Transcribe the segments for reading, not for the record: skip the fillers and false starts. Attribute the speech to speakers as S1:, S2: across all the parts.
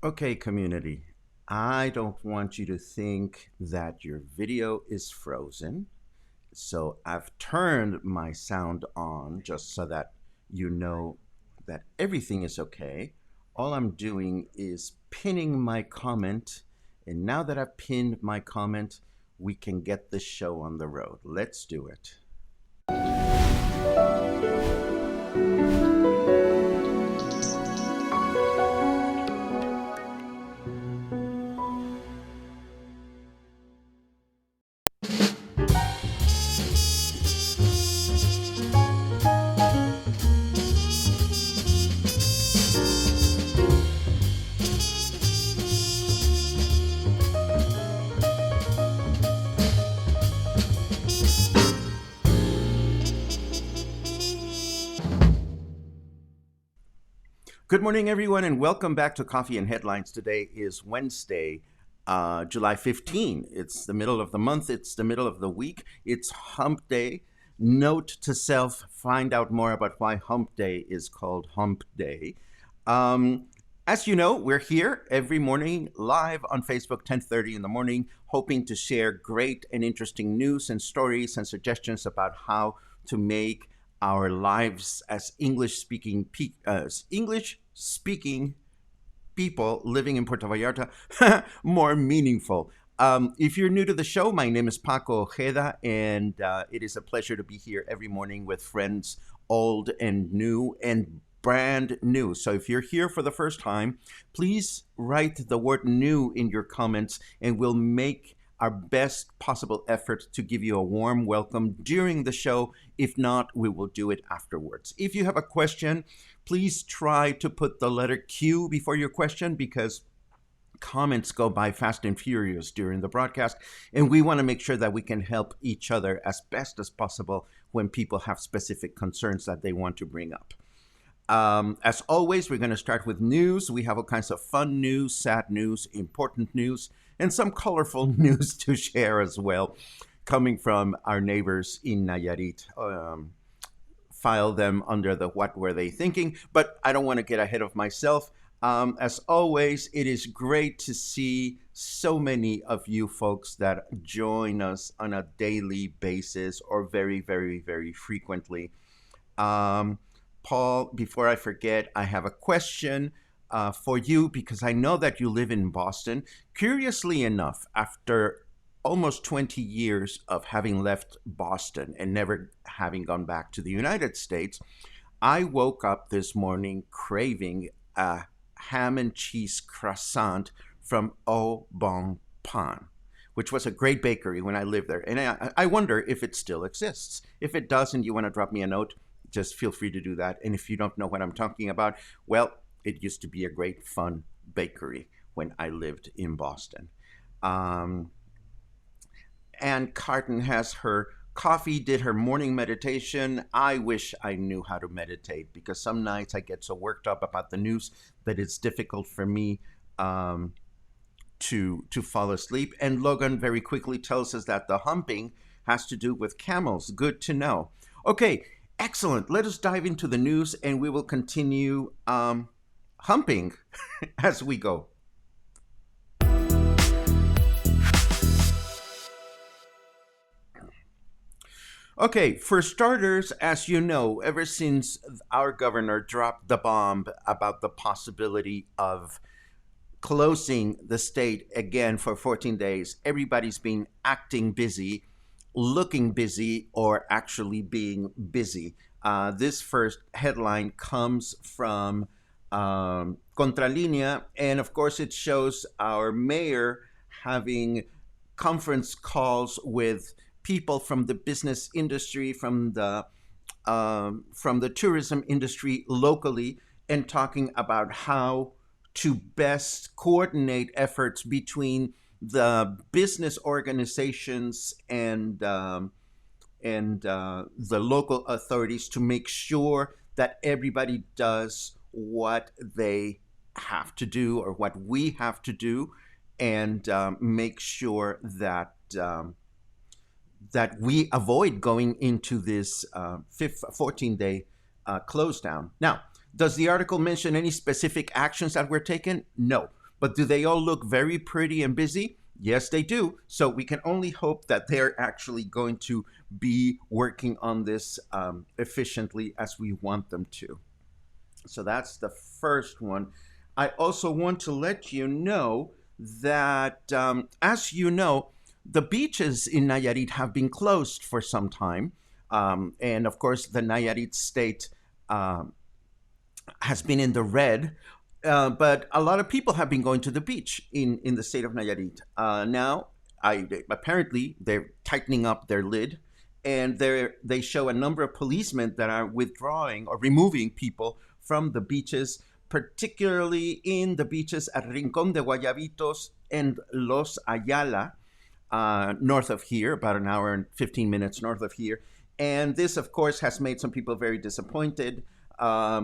S1: Okay, community, I don't want you to think that your video is frozen. So I've turned my sound on just so that you know that everything is okay. All I'm doing is pinning my comment. And now that I've pinned my comment, we can get the show on the road. Let's do it. Good morning, everyone, and welcome back to Coffee and Headlines. Today is Wednesday, July 15. It's the middle of the month. It's the middle of the week. It's Hump Day. Note to self, find out more about why Hump Day is called Hump Day. As you know, we're here every morning live on Facebook, 10:30 in the morning, hoping to share great and interesting news and stories and suggestions about how to make our lives as English-speaking people living in Puerto Vallarta more meaningful. If you're new to the show, my name is Paco Ojeda, and it is a pleasure to be here every morning with friends old and new and brand new. So if you're here for the first time, please write the word new in your comments, and we'll make our best possible effort to give you a warm welcome during the show. If not, we will do it afterwards. If you have a question, please try to put the letter Q before your question, because comments go by fast and furious during the broadcast, and we want to make sure that we can help each other as best as possible when people have specific concerns that they want to bring up. As always, we're going to start with news. We have all kinds of fun news, sad news, important news, and some colorful news to share as well, coming from our neighbors in Nayarit. File them under the what were they thinking, but I don't want to get ahead of myself. As always, it is great to see so many of you folks that join us on a daily basis or very, very, very frequently. Paul, before I forget, I have a question for you, because I know that you live in Boston. Curiously enough, after almost 20 years of having left Boston and never having gone back to the United States, I woke up this morning craving a ham and cheese croissant from Au Bon Pain, which was a great bakery when I lived there. And I wonder if it still exists. If it does and you want to drop me a note, just feel free to do that. And if you don't know what I'm talking about, well, it used to be a great fun bakery when I lived in Boston. Ann Carton has her coffee, did her morning meditation. I wish I knew how to meditate, because some nights I get so worked up about the news that it's difficult for me to fall asleep. And Logan very quickly tells us that the humping has to do with camels. Good to know. Okay, excellent. Let us dive into the news, and we will continue humping as we go. Okay, for starters, as you know, ever since our governor dropped the bomb about the possibility of closing the state again for 14 days, everybody's been acting busy, looking busy, or actually being busy. This first headline comes from Contralinea, and of course it shows our mayor having conference calls with people from the business industry, from the tourism industry locally, and talking about how to best coordinate efforts between the business organizations and the local authorities to make sure that everybody does what they have to do, or what we have to do, and make sure that that we avoid going into this 14-day close down. Now, does the article mention any specific actions that were taken? No. But do they all look very pretty and busy? Yes, they do. So we can only hope that they're actually going to be working on this efficiently as we want them to. So that's the first one. I also want to let you know that, as you know, the beaches in Nayarit have been closed for some time. And of course, the Nayarit state um, has been in the red. But a lot of people have been going to the beach in the state of Nayarit. Now, apparently, they're tightening up their lid, and they show a number of policemen that are withdrawing or removing people from the beaches, particularly in the beaches at Rincón de Guayabitos and Los Ayala, north of here, about an hour and 15 minutes north of here. And this, of course, has made some people very disappointed.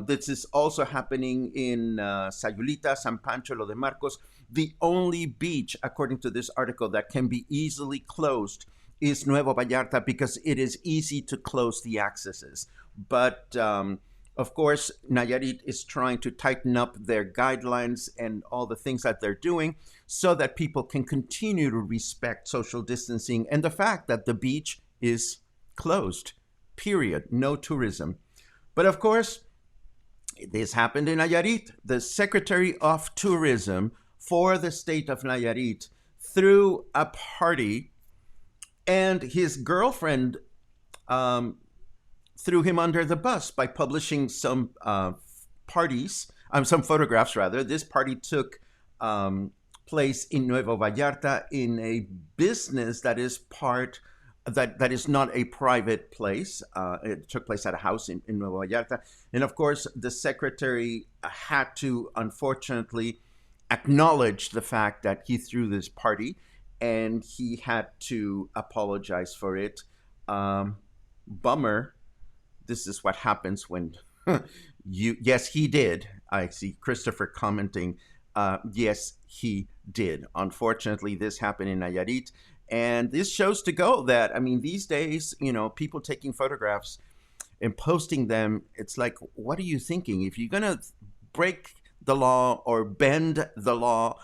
S1: This is also happening in Sayulita, San Pancho, Lo de Marcos. The only beach, according to this article, that can be easily closed is Nuevo Vallarta because it is easy to close the accesses. But of course, Nayarit is trying to tighten up their guidelines and all the things that they're doing so that people can continue to respect social distancing and the fact that the beach is closed, period, no tourism. But of course, this happened in Nayarit. The Secretary of Tourism for the state of Nayarit threw a party, and his girlfriend threw him under the bus by publishing some some photographs rather. This party took place in Nuevo Vallarta in a business that is that is not a private place. It took place at a house in Nuevo Vallarta. And of course, the secretary had to, unfortunately, acknowledge the fact that he threw this party, and he had to apologize for it. Bummer. This is what happens when yes, he did. I see Christopher commenting. Yes, he did. Unfortunately, this happened in Nayarit. And this shows to go that, I mean, these days, people taking photographs and posting them, it's like, what are you thinking? If you're going to break the law or bend the law,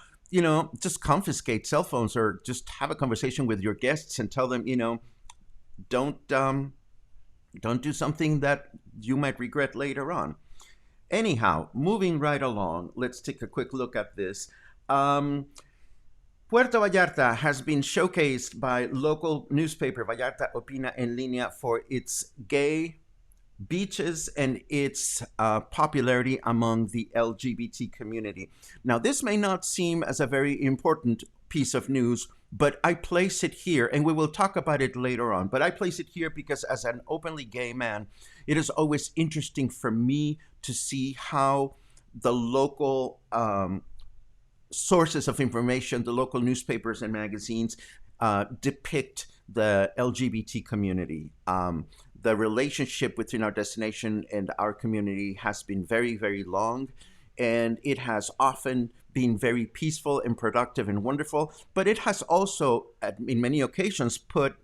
S1: just confiscate cell phones or just have a conversation with your guests and tell them, don't do something that you might regret later on. Anyhow, moving right along, let's take a quick look at this. Puerto Vallarta has been showcased by local newspaper Vallarta Opina en Línea for its gay beaches and its popularity among the LGBT community. Now, this may not seem as a very important piece of news, but I place it here, and we will talk about it later on, but I place it here because as an openly gay man, it is always interesting for me to see how the local sources of information, the local newspapers and magazines depict the LGBT community. The relationship between our destination and our community has been very, very long, and it has often been very peaceful and productive and wonderful, but it has also, in many occasions, put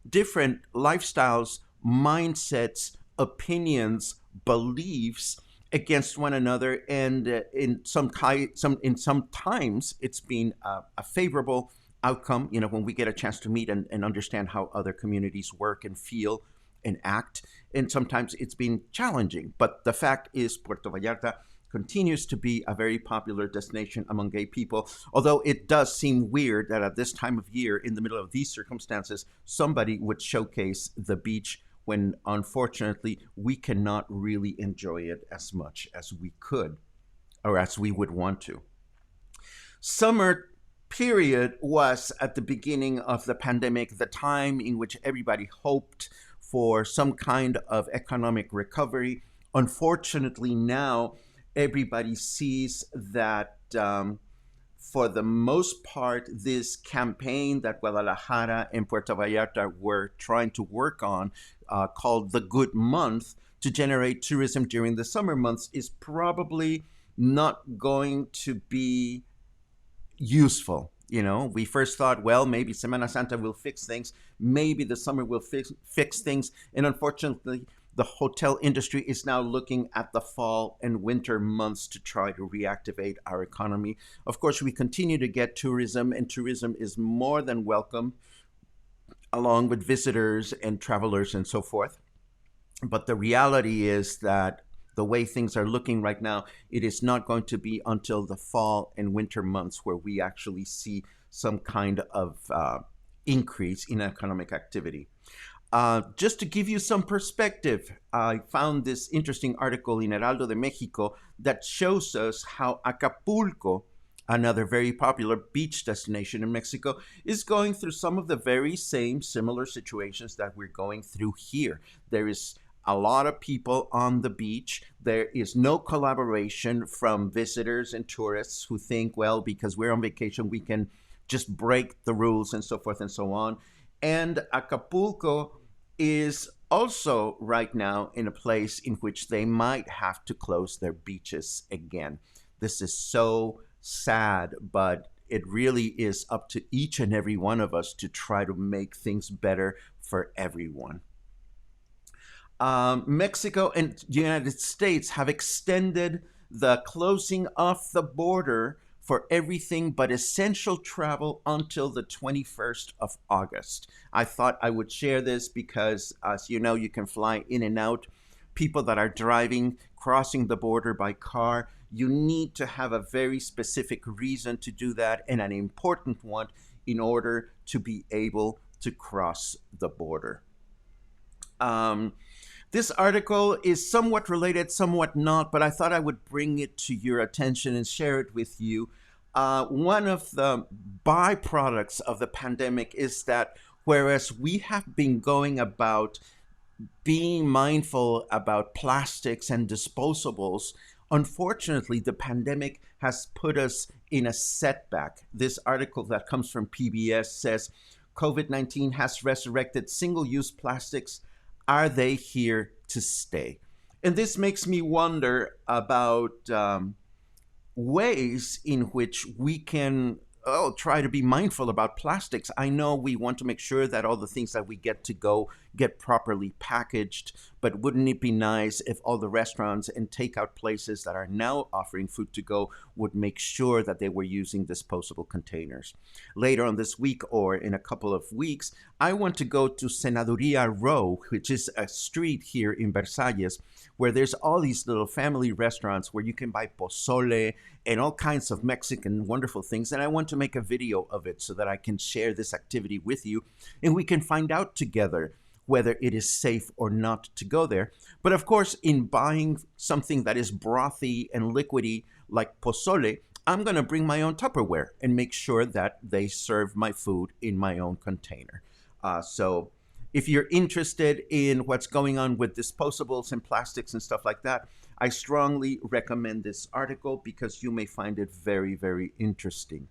S1: different lifestyles, mindsets, opinions, beliefs against one another, and in some times it's been a favorable outcome. When we get a chance to meet and understand how other communities work and feel and act, and sometimes it's been challenging. But the fact is, Puerto Vallarta continues to be a very popular destination among gay people, although it does seem weird that at this time of year, in the middle of these circumstances, somebody would showcase the beach when unfortunately we cannot really enjoy it as much as we could or as we would want to. Summer period was at the beginning of the pandemic, the time in which everybody hoped for some kind of economic recovery. Unfortunately, now everybody sees that for the most part, this campaign that Guadalajara and Puerto Vallarta were trying to work on, called the Good Month, to generate tourism during the summer months, is probably not going to be useful. We first thought, well, maybe Semana Santa will fix things, maybe the summer will fix things, and unfortunately, The hotel industry is now looking at the fall and winter months to try to reactivate our economy. Of course, we continue to get tourism, and tourism is more than welcome, along with visitors and travelers and so forth. But the reality is that the way things are looking right now, it is not going to be until the fall and winter months where we actually see some kind of increase in economic activity. Just to give you some perspective, I found this interesting article in Heraldo de Mexico that shows us how Acapulco, another very popular beach destination in Mexico, is going through some of the very same similar situations that we're going through here. There is a lot of people on the beach. There is no collaboration from visitors and tourists who think, well, because we're on vacation, we can just break the rules and so forth and so on. And Acapulco is also right now in a place in which they might have to close their beaches again. This is so sad, but it really is up to each and every one of us to try to make things better for everyone. Mexico and the United States have extended the closing off the border for everything but essential travel until the 21st of August. I thought I would share this because, as you know, you can fly in and out. People that are driving, crossing the border by car, you need to have a very specific reason to do that, and an important one, in order to be able to cross the border. Um, this article is somewhat related, somewhat not, but I thought I would bring it to your attention and share it with you. One of the byproducts of the pandemic is that whereas we have been going about being mindful about plastics and disposables, unfortunately, the pandemic has put us in a setback. This article that comes from PBS says COVID-19 has resurrected single use plastics. Are they here to stay? And this makes me wonder about ways in which we can try to be mindful about plastics. I know we want to make sure that all the things that we get to go get properly packaged, but wouldn't it be nice if all the restaurants and takeout places that are now offering food to go would make sure that they were using disposable containers? Later on this week, or in a couple of weeks, I want to go to Senaduría Row, which is a street here in Versalles, where there's all these little family restaurants where you can buy pozole and all kinds of Mexican wonderful things. And I want to make a video of it so that I can share this activity with you, and we can find out together whether it is safe or not to go there. But of course, in buying something that is brothy and liquidy like pozole, I'm going to bring my own Tupperware and make sure that they serve my food in my own container. So if you're interested in what's going on with disposables and plastics and stuff like that, I strongly recommend this article because you may find it very, very interesting.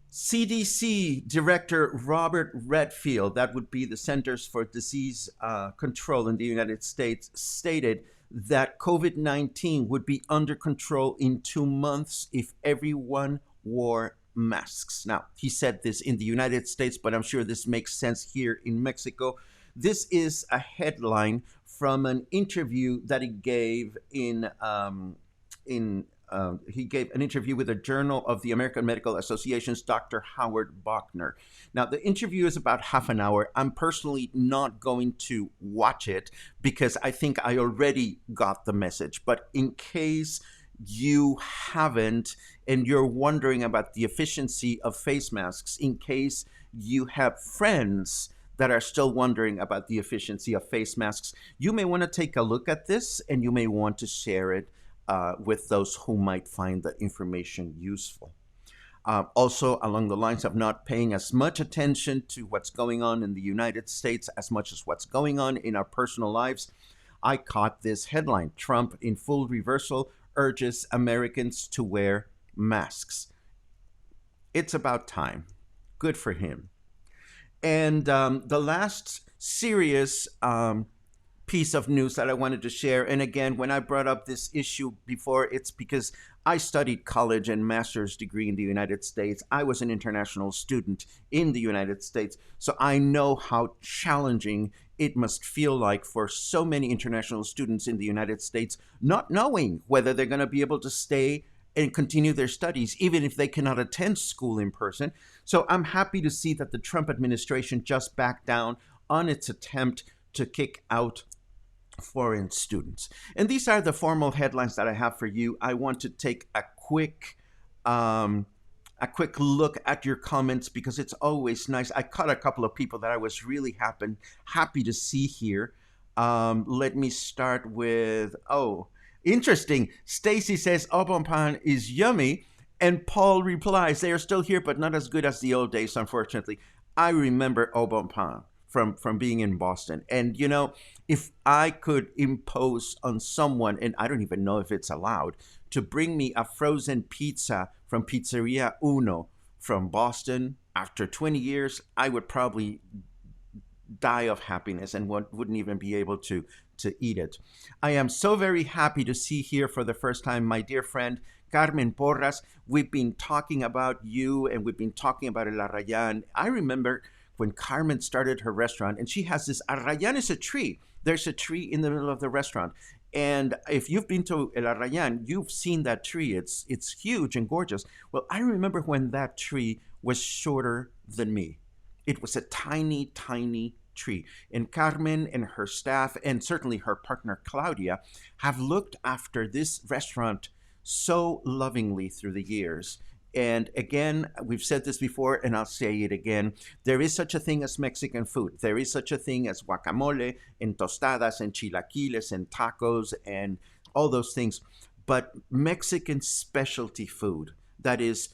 S1: CDC Director Robert Redfield, that would be the Centers for Disease Control in the United States, stated that COVID-19 would be under control in 2 months if everyone wore masks. Now, he said this in the United States, but I'm sure this makes sense here in Mexico. This is a headline from an interview that he gave he gave an interview with a Journal of the American Medical Association's Dr. Howard Bachner. Now, the interview is about half an hour. I'm personally not going to watch it because I think I already got the message. But in case you haven't and you're wondering about the efficiency of face masks, in case you have friends that are still wondering about the efficiency of face masks, you may want to take a look at this and you may want to share it with those who might find the information useful. Also, along the lines of not paying as much attention to what's going on in the United States as much as what's going on in our personal lives, I caught this headline: Trump in full reversal urges Americans to wear masks. It's about time. Good for him. And the last serious piece of news that I wanted to share. And again, when I brought up this issue before, it's because I studied college and master's degree in the United States. I was an international student in the United States. So I know how challenging it must feel like for so many international students in the United States, not knowing whether they're going to be able to stay and continue their studies, even if they cannot attend school in person. So I'm happy to see that the Trump administration just backed down on its attempt to kick out foreign students. And these are the formal headlines that I have for you. I want to take um, a quick look at your comments because it's always nice. I caught a couple of people that I was really happy to see here. Let me start with interesting. Stacy says Obonpan is yummy, and Paul replies, "They are still here, but not as good as the old days, unfortunately." I remember Obonpan from being in Boston, and if I could impose on someone, and I don't even know if it's allowed, to bring me a frozen pizza from Pizzeria Uno from Boston after 20 years, I would probably die of happiness and wouldn't even be able to eat it. I am so very happy to see here for the first time my dear friend Carmen Porras. We've been talking about you and we've been talking about El Arrayan. I remember when Carmen started her restaurant, and she has this Arrayan is a tree. There's a tree in the middle of the restaurant. And if you've been to El Arrayan, you've seen that tree. It's huge and gorgeous. Well, I remember when that tree was shorter than me. It was a tiny, tiny tree. And Carmen and her staff, and certainly her partner Claudia, have looked after this restaurant so lovingly through the years. And again, we've said this before, and I'll say it again. There is such a thing as Mexican food. There is such a thing as guacamole and tostadas and chilaquiles and tacos and all those things. But Mexican specialty food, that is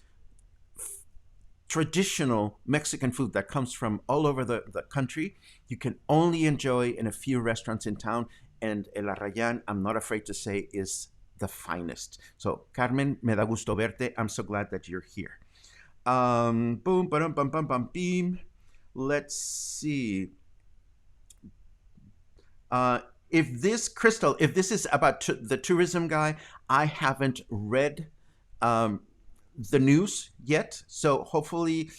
S1: traditional Mexican food that comes from all over the country, you can only enjoy in a few restaurants in town. And El Arrayan, I'm not afraid to say, is the finest. So, Carmen, me da gusto verte. I'm so glad that you're here. Boom, bum, bum, bum, bum, beam. Let's see. If this is about the tourism guy, I haven't read the news yet. So hopefully,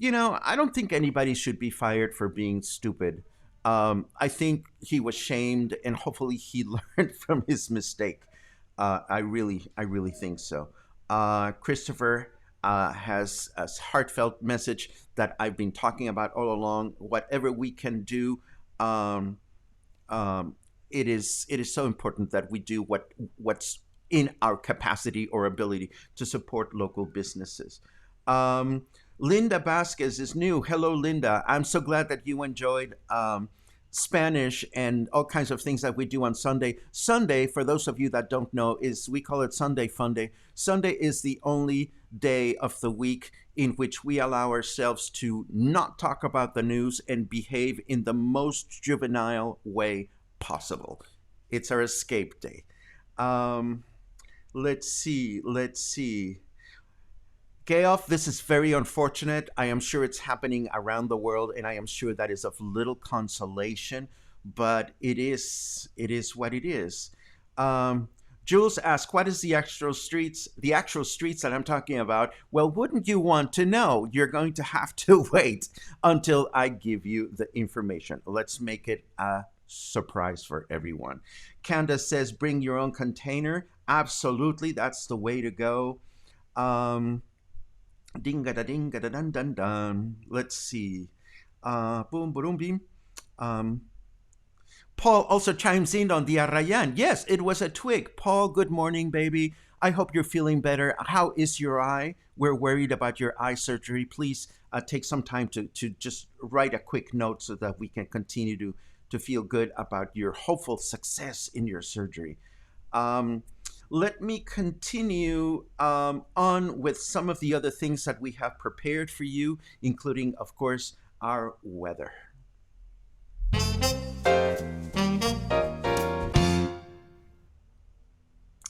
S1: I don't think anybody should be fired for being stupid. I think he was shamed, and hopefully he learned from his mistake. I really think so. Christopher has a heartfelt message that I've been talking about all along. Whatever we can do, it is so important that we do what's in our capacity or ability to support local businesses. Linda Vasquez is new. Hello, Linda. I'm so glad that you enjoyed Spanish and all kinds of things that we do on Sunday. Sunday, for those of you that don't know, we call it Sunday Fun Day. Sunday is the only day of the week in which we allow ourselves to not talk about the news and behave in the most juvenile way possible. It's our escape day. Let's see. Geoff, this is very unfortunate. I am sure it's happening around the world, and I am sure that is of little consolation, but it is what it is. Jules asked, what is the actual streets that I'm talking about? Well, wouldn't you want to know? You're going to have to wait until I give you the information. Let's make it a surprise for everyone. Candace says, bring your own container. Absolutely, that's the way to go. Ding-ga-da-ding-ga-da-dun-dun-dun. Let's see. Boom, boom, beam. Paul also chimes in on the Arrayan. Yes, it was a twig. Paul, good morning, baby. I hope you're feeling better. How is your eye? We're worried about your eye surgery. Please take some time to just write a quick note so that we can continue to feel good about your hopeful success in your surgery. Let me continue on with some of the other things that we have prepared for you, including, of course, our weather.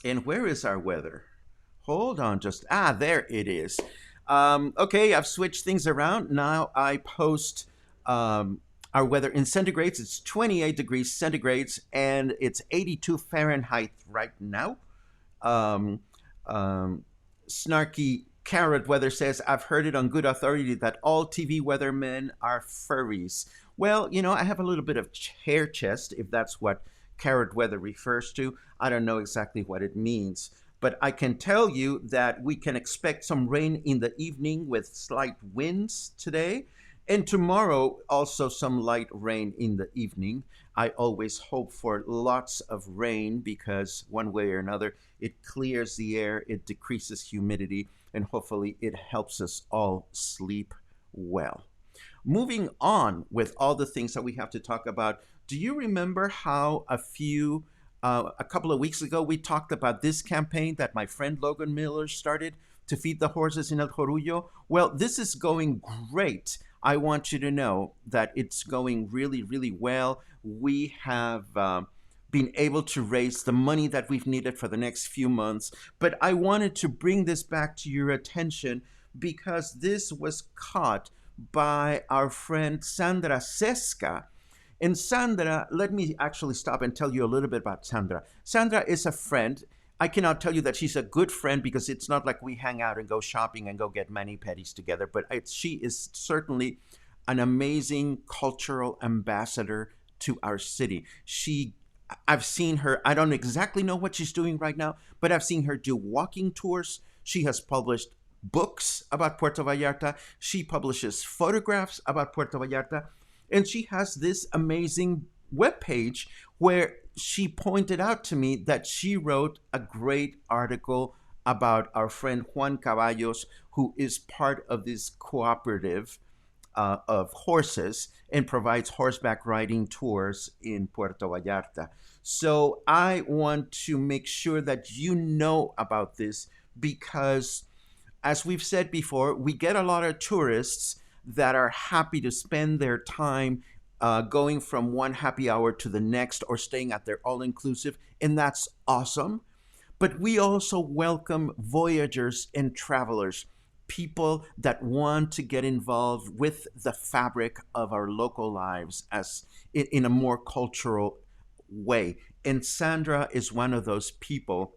S1: And where is our weather? Hold on, there it is. Okay, I've switched things around. Now I post Our weather in centigrades, it's 28 degrees centigrades and it's 82 Fahrenheit right now. Um, um, Snarky Carrot Weather says, I've heard it on good authority that all TV weathermen are furries. Well, I have a little bit of hair chest, if that's what Carrot Weather refers to. I don't know exactly what it means. But I can tell you that we can expect some rain in the evening with slight winds today. And tomorrow, also some light rain in the evening. I always hope for lots of rain because one way or another, it clears the air, it decreases humidity, and hopefully it helps us all sleep well. Moving on with all the things that we have to talk about, do you remember how a couple of weeks ago, we talked about this campaign that my friend Logan Miller started to feed the horses in El Jorullo? Well, this is going great. I want you to know that it's going really, really well. We have been able to raise the money that we've needed for the next few months. But I wanted to bring this back to your attention because this was caught by our friend Sandra Sesca. And Sandra, let me actually stop and tell you a little bit about Sandra. Sandra is a friend. I cannot tell you that she's a good friend because it's not like we hang out and go shopping and go get mani-pedis together, but she is certainly an amazing cultural ambassador to our city. I've seen her, I don't exactly know what she's doing right now, but I've seen her do walking tours. She has published books about Puerto Vallarta. She publishes photographs about Puerto Vallarta. And she has this amazing webpage where she pointed out to me that she wrote a great article about our friend Juan Caballos, who is part of this cooperative of horses and provides horseback riding tours in Puerto Vallarta. So I want to make sure that you know about this because, as we've said before, we get a lot of tourists that are happy to spend their time going from one happy hour to the next or staying at their all-inclusive, and that's awesome. But we also welcome voyagers and travelers, people that want to get involved with the fabric of our local lives as in a more cultural way. And Sandra is one of those people.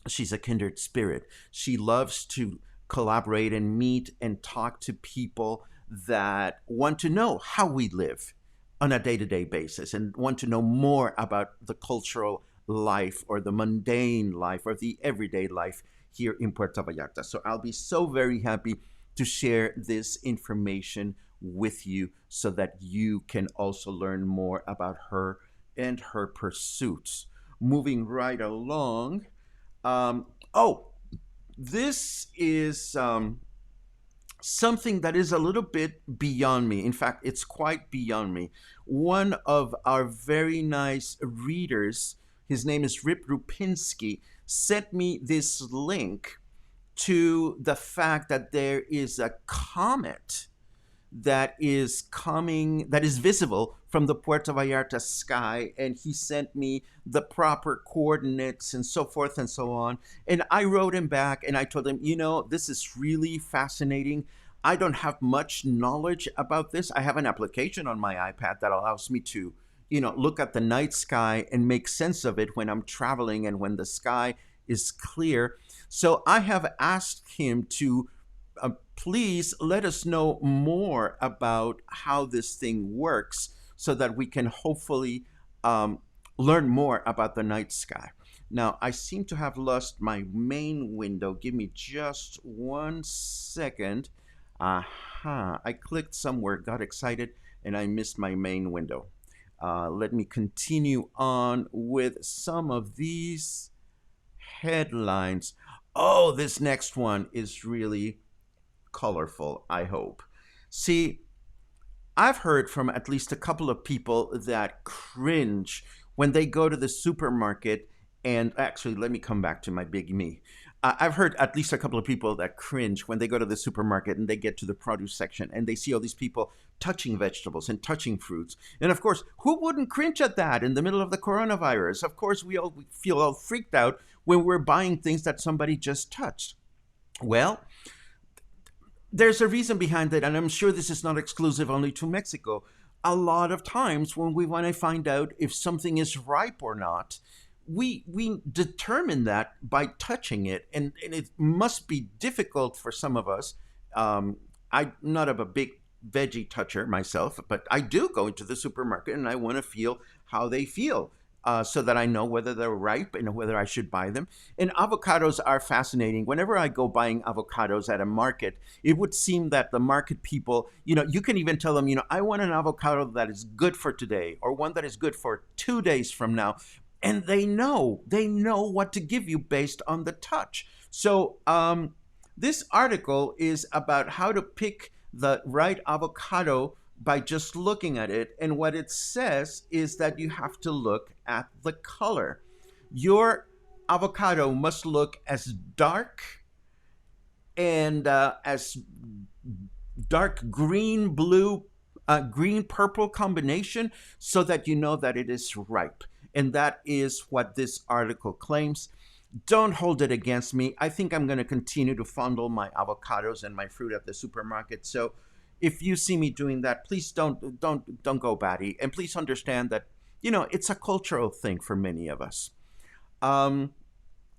S1: She's a kindred spirit. She loves to collaborate and meet and talk to people that want to know how we live on a day-to-day basis and want to know more about the cultural life or the mundane life or the everyday life here in Puerto Vallarta. So I'll be so very happy to share this information with you so that you can also learn more about her and her pursuits. Moving right along. This is something that is a little bit beyond me. In fact, it's quite beyond me. One of our very nice readers, his name is Rip Rupinski, sent me this link to the fact that there is a comet that is visible from the Puerto Vallarta sky, and he sent me the proper coordinates and so forth and so on. And I wrote him back and I told him, this is really fascinating. I don't have much knowledge about this. I have an application on my iPad that allows me to, look at the night sky and make sense of it when I'm traveling and when the sky is clear. So I have asked him to please let us know more about how this thing works so that we can hopefully learn more about the night sky. Now, I seem to have lost my main window. Give me just 1 second. Aha, I clicked somewhere, got excited, and I missed my main window. Let me continue on with some of these headlines. Oh, this next one is really colorful, I hope. See, I've heard from at least a couple of people that cringe when they go to the supermarket. And actually, let me come back to my big me. I've heard at least a couple of people that cringe when they go to the supermarket and they get to the produce section and they see all these people touching vegetables and touching fruits. And of course, who wouldn't cringe at that in the middle of the coronavirus? Of course, we feel all freaked out when we're buying things that somebody just touched. Well, there's a reason behind it, and I'm sure this is not exclusive only to Mexico. a lot of times when we want to find out if something is ripe or not, we determine that by touching it, and it must be difficult for some of us. I'm not of a big veggie toucher myself, but I do go into the supermarket and I want to feel how they feel. So that I know whether they're ripe and whether I should buy them. And avocados are fascinating. Whenever I go buying avocados at a market, it would seem that the market people, you can even tell them, I want an avocado that is good for today or one that is good for 2 days from now. And they know what to give you based on the touch. So this article is about how to pick the right avocado by just looking at it. And what it says is that you have to look at the color. Your avocado must look as dark and as dark green, blue, green, purple combination so that you know that it is ripe. And that is what this article claims. Don't hold it against me. I think I'm going to continue to fondle my avocados and my fruit at the supermarket. So if you see me doing that, please don't go batty, and please understand that it's a cultural thing for many of us. Um,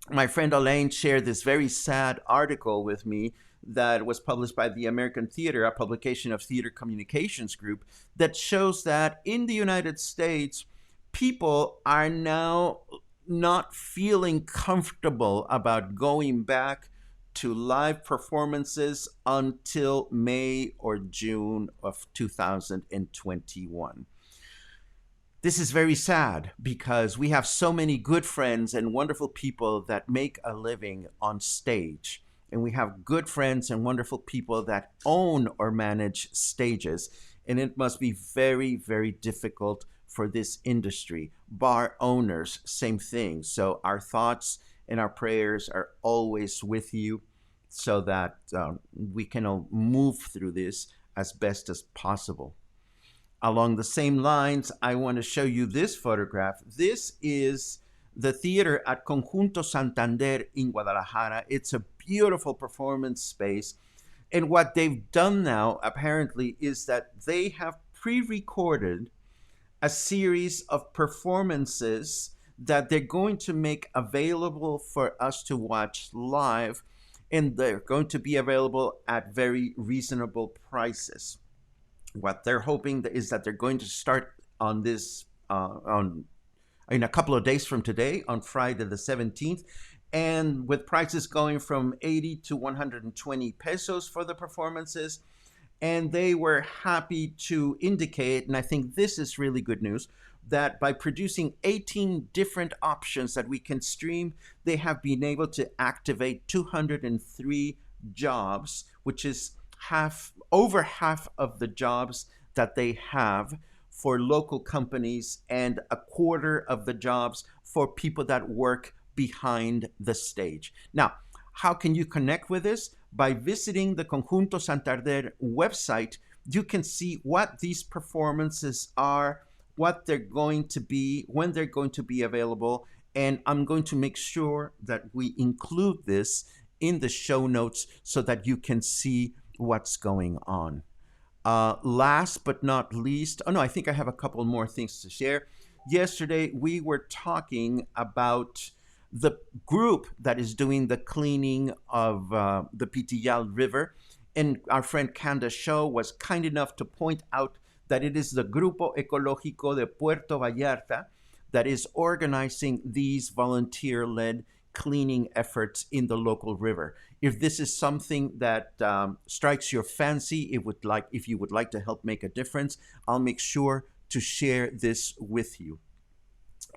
S1: my friend Elaine shared this very sad article with me that was published by the American Theater, a publication of Theater Communications Group, that shows that in the United States, people are now not feeling comfortable about going back to live performances until May or June of 2021. This is very sad because we have so many good friends and wonderful people that make a living on stage. And we have good friends and wonderful people that own or manage stages. And it must be very, very difficult for this industry. Bar owners, same thing. So our thoughts and our prayers are always with you so that we can all move through this as best as possible. Along the same lines, I want to show you this photograph. This is the theater at Conjunto Santander in Guadalajara. It's a beautiful performance space. And what they've done now, apparently, is that they have pre-recorded a series of performances that they're going to make available for us to watch live, and they're going to be available at very reasonable prices. What they're hoping is that they're going to start on this on in a couple of days from today, on Friday the 17th, and with prices going from 80 to 120 pesos for the performances. And they were happy to indicate, and I think this is really good news, that by producing 18 different options that we can stream, they have been able to activate 203 jobs, which is over half of the jobs that they have for local companies and a quarter of the jobs for people that work behind the stage. Now, how can you connect with this? By visiting the Conjunto Santander website, you can see what these performances are, what they're going to be, when they're going to be available, and I'm going to make sure that we include this in the show notes so that you can see what's going on. Last but not least, I think I have a couple more things to share. Yesterday, we were talking about the group that is doing the cleaning of the Pitillal River. And our friend Candace Shaw was kind enough to point out that it is the Grupo Ecológico de Puerto Vallarta that is organizing these volunteer-led cleaning efforts in the local river. If this is something that strikes your fancy, if you would like to help make a difference, I'll make sure to share this with you.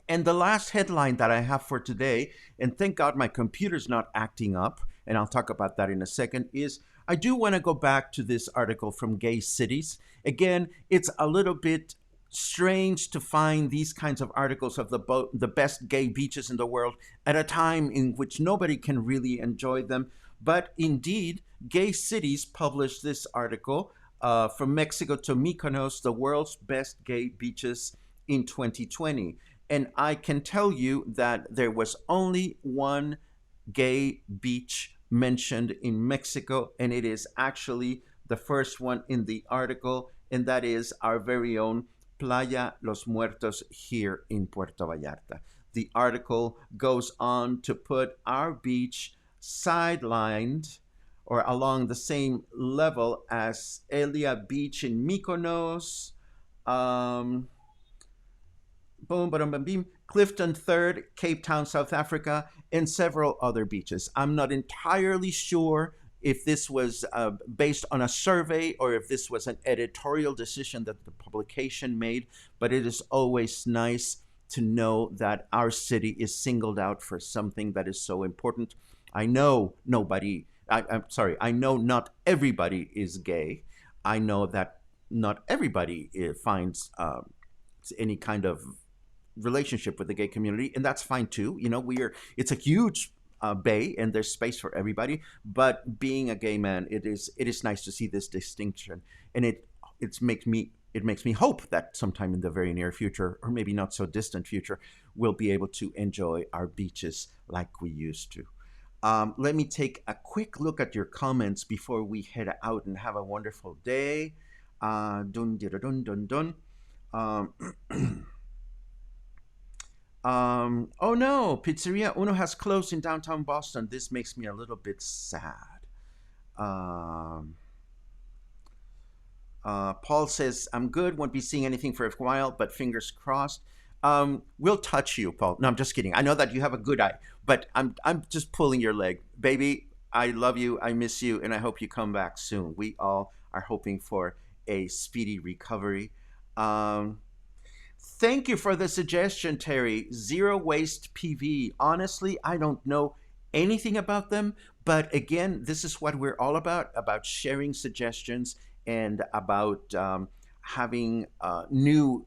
S1: And the last headline that I have for today, and thank God my computer's not acting up, and I'll talk about that in a second, is I do want to go back to this article from Gay Cities. Again, it's a little bit strange to find these kinds of articles of the best gay beaches in the world at a time in which nobody can really enjoy them. But indeed, Gay Cities published this article from Mexico to Mykonos, the world's best gay beaches in 2020. And I can tell you that there was only one gay beach mentioned in Mexico, and it is actually the first one in the article, and that is our very own Playa Los Muertos here in Puerto Vallarta. The article goes on to put our beach sidelined or along the same level as Elia Beach in Mykonos, um, boom, boom, boom, boom, Clifton Third, Cape Town, South Africa, and several other beaches. I'm not entirely sure if this was based on a survey or if this was an editorial decision that the publication made, but it is always nice to know that our city is singled out for something that is so important. I know I'm sorry, I know not everybody is gay. I know that not everybody finds any kind of relationship with the gay community, and that's fine too. It's a huge bay, and there's space for everybody. But being a gay man, it is nice to see this distinction, and it makes me hope that sometime in the very near future, or maybe not so distant future, we'll be able to enjoy our beaches like we used to. Let me take a quick look at your comments before we head out and have a wonderful day. Dun, dun, dun, dun. Oh no, Pizzeria Uno has closed in downtown Boston. This makes me a little bit sad. Um, Paul says, I'm good, won't be seeing anything for a while, but fingers crossed. We'll touch you, Paul. No, I'm just kidding. I know that you have a good eye, but I'm just pulling your leg. Baby, I love you, I miss you, and I hope you come back soon. We all are hoping for a speedy recovery. Um, Thank you for the suggestion, Terry. Zero waste PV. Honestly, I don't know anything about them, but again, this is what we're all about sharing suggestions and about having new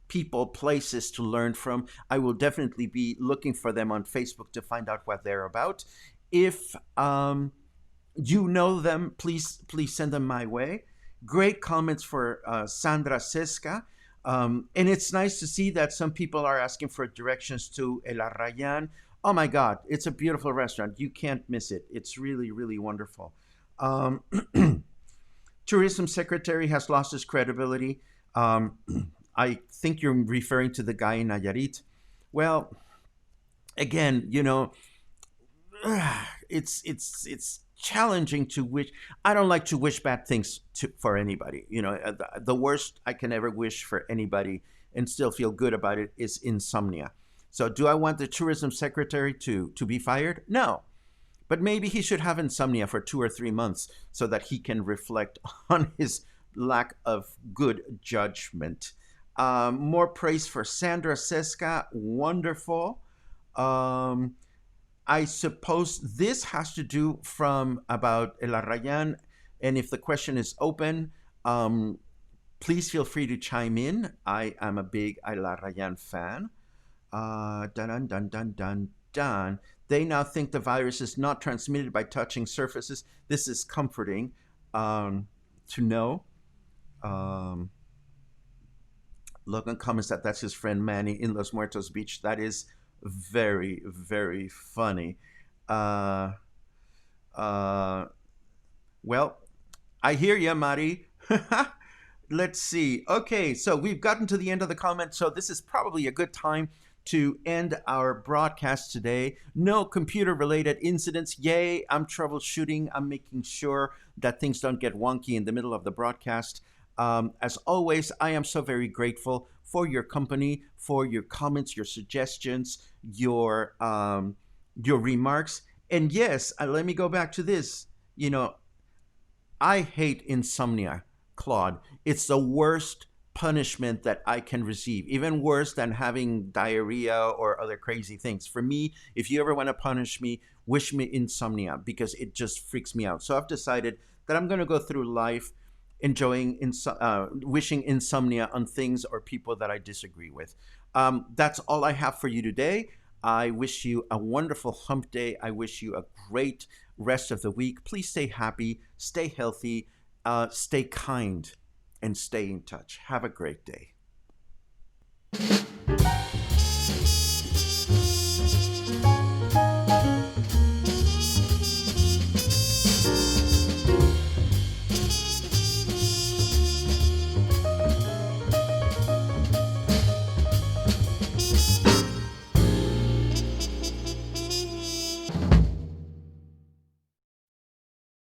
S1: people, places to learn from. I will definitely be looking for them on Facebook to find out what they're about. If you know them, please send them my way. Great comments for Sandra Seska. And it's nice to see that some people are asking for directions to El Arrayan. Oh my God, it's a beautiful restaurant. You can't miss it. It's really, really wonderful. Um, Tourism Secretary has lost his credibility. Um, I think you're referring to the guy in Nayarit. Well, again, it's challenging to wish. I don't like to wish bad things for anybody. The worst I can ever wish for anybody and still feel good about it is insomnia. So do I want the tourism secretary to be fired? No. But maybe he should have insomnia for 2 or 3 months so that he can reflect on his lack of good judgment. More praise for Sandra Seska. Wonderful. Um, I suppose this has to do from about El Arrayan. And if the question is open, please feel free to chime in. I am a big El Arrayan fan. Dun, dun, dun, dun, dun, dun. They now think the virus is not transmitted by touching surfaces. This is comforting to know. Um, Logan comments that that's his friend Manny in Los Muertos Beach. That is very, very funny. Uh, uh, well, I hear you, Mari. Let's see. Okay, so we've gotten to the end of the comment, so this is probably a good time to end our broadcast today. No computer-related incidents. Yay, I'm troubleshooting. I'm making sure that things don't get wonky in the middle of the broadcast. As always, I am so very grateful for your company, for your comments, your suggestions, your remarks. And yes, let me go back to this. I hate insomnia, Claude. It's the worst punishment that I can receive, even worse than having diarrhea or other crazy things. For me, if you ever want to punish me, wish me insomnia because it just freaks me out. So I've decided that I'm going to go through life wishing insomnia on things or people that I disagree with. That's all I have for you today. I wish you a wonderful hump day. I wish you a great rest of the week. Please stay happy, stay healthy, stay kind, and stay in touch. Have a great day.